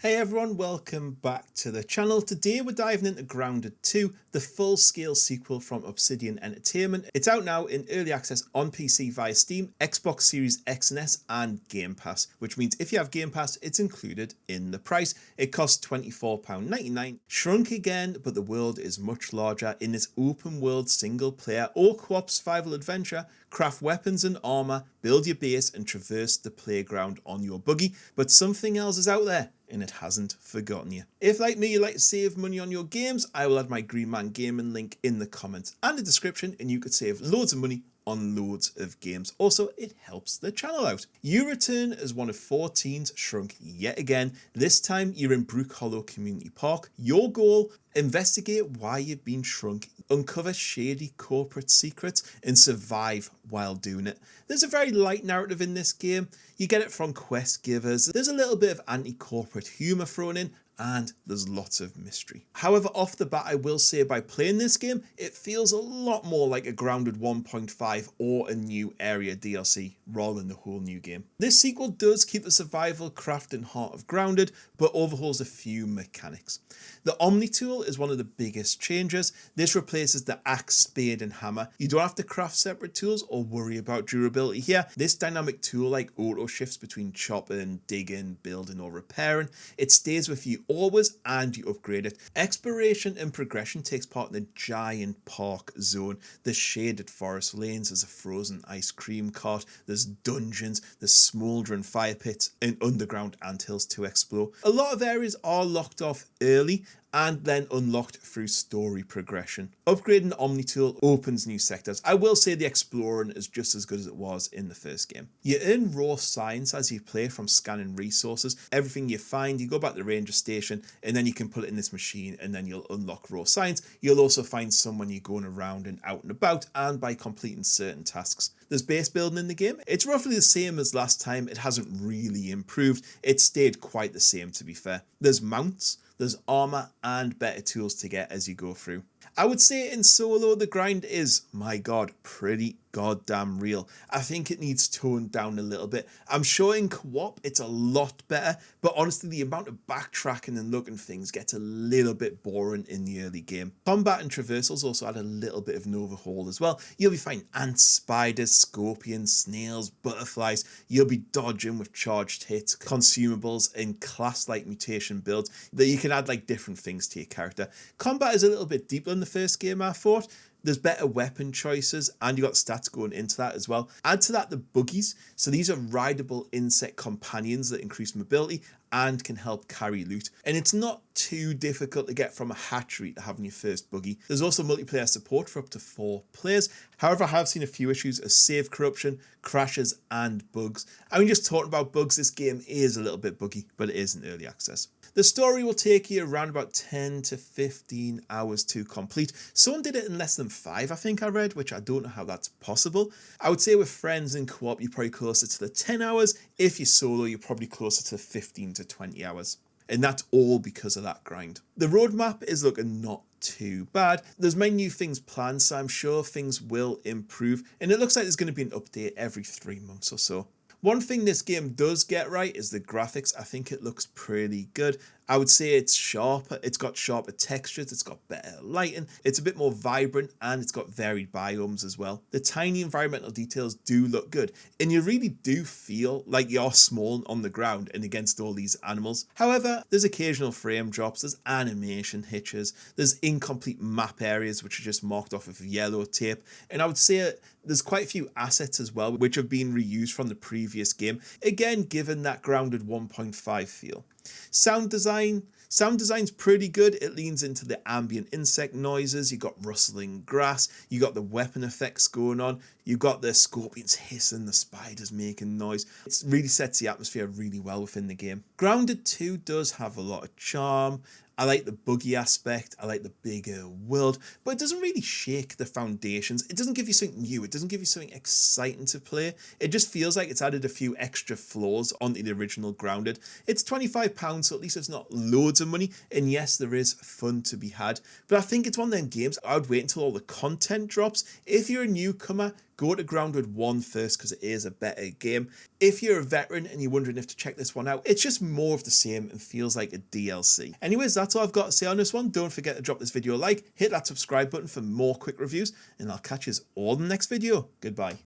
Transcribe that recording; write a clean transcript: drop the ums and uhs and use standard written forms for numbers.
Hey everyone, welcome back to the channel. Today we're diving into Grounded 2, the full-scale sequel from Obsidian Entertainment. It's out now in early access on PC via Steam, Xbox Series X and S and Game Pass, which means if you have Game Pass, it's included in the price. It costs £24.99. Shrunk again, but the world is much larger. In this open-world single-player or co-op survival adventure, craft weapons and armor, build your base and traverse the playground on your buggy, but something else is out there and it hasn't forgotten you. If, like me, you like to save money on your games, I will add my Green Man Gaming link in the comments and the description, and you could save loads of money on loads of games. Also, it helps the channel out. You return as one of 4 teens Shrunk yet again. This time you're in Brook Hollow Community Park. Your goal: investigate why you've been shrunk, uncover shady corporate secrets, and survive while doing it. There's a very light narrative in this game. You get it from quest givers. There's a little bit of anti-corporate humour thrown in, and there's lots of mystery. However, off the bat, I will say by playing this game, it feels a lot more like a Grounded 1.5 or a new area DLC rather than the whole new game. This sequel does keep the survival, craft and heart of Grounded, but overhauls a few mechanics. The Omni tool is one of the biggest changes. This replaces the axe, spade and hammer. You don't have to craft separate tools or worry about durability here. This dynamic tool like auto shifts between chopping, digging, building or repairing. It stays with you always and you upgrade it. Exploration and progression takes part in the giant park zone. There's shaded forest lanes, there's a frozen ice cream cart, there's dungeons, there's smouldering fire pits and underground anthills to explore. A lot of areas are locked off early and then unlocked through story progression. Upgrading the Omni tool opens new sectors. I will say the exploring is just as good as it was in the first game. You earn raw science as you play from scanning resources. Everything you find, you go back to the ranger station and then you can put it in this machine and then you'll unlock raw science. You'll also find some when you're going around and out and about and by completing certain tasks. There's base building in the game. It's roughly the same as last time. It hasn't really improved. It stayed quite the same, to be fair. There's mounts, there's armor and better tools to get as you go through. I would say in solo the grind is, my god, pretty goddamn real. I think it needs toned down a little bit. I'm sure in co-op it's a lot better, but honestly the amount of backtracking and looking things gets a little bit boring in the early game. Combat and traversals also add a little bit of an overhaul as well. You'll be finding ants, spiders, scorpions, snails, butterflies. You'll be dodging with charged hits, consumables and class-like mutation builds that you can add like different things to your character. Combat is a little bit deeper than the first game, I thought. There's better weapon choices and you got stats going into that as well. Add to that the buggies. So these are rideable insect companions that increase mobility and can help carry loot. And it's not too difficult to get from a hatchery to having your first buggy. There's also multiplayer support for up to 4 players. However, I have seen a few issues of save corruption, crashes and bugs. I mean, just talking about bugs, this game is a little bit buggy, but it is in early access. The story will take you around about 10 to 15 hours to complete. Someone did it in less than 5, I think I read, which I don't know how that's possible. I would say with friends in co-op, you're probably closer to the 10 hours. If you're solo, you're probably closer to 15 to 20 hours. And that's all because of that grind. The roadmap is looking not too bad. There's many new things planned, so I'm sure things will improve. And it looks like there's going to be an update every 3 months or so. One thing this game does get right is the graphics. I think it looks pretty good. I would say it's sharper, it's got sharper textures, it's got better lighting, it's a bit more vibrant and it's got varied biomes as well. The tiny environmental details do look good and you really do feel like you're small on the ground and against all these animals. However, there's occasional frame drops, there's animation hitches, there's incomplete map areas which are just marked off with yellow tape, and I would say there's quite a few assets as well which have been reused from the previous game, again given that Grounded 1.5 feel. Sound design's pretty good. It leans into the ambient insect noises. You got rustling grass, you got the weapon effects going on, you got the scorpions hissing, the spiders making noise. It really sets the atmosphere really well within the game. Grounded 2 does have a lot of charm. I like the buggy aspect, I like the bigger world, but it doesn't really shake the foundations. It doesn't give you something new, it doesn't give you something exciting to play. It just feels like it's added a few extra floors onto the original Grounded. It's £25, so at least it's not loads of money, and yes, there is fun to be had, but I think it's one of them games I would wait until all the content drops. If you're a newcomer, go to Grounded 1 first because it is a better game. If you're a veteran and you're wondering if to check this one out, it's just more of the same and feels like a DLC. Anyways, that's all I've got to say on this one. Don't forget to drop this video a like, hit that subscribe button for more quick reviews, and I'll catch you all in the next video. Goodbye.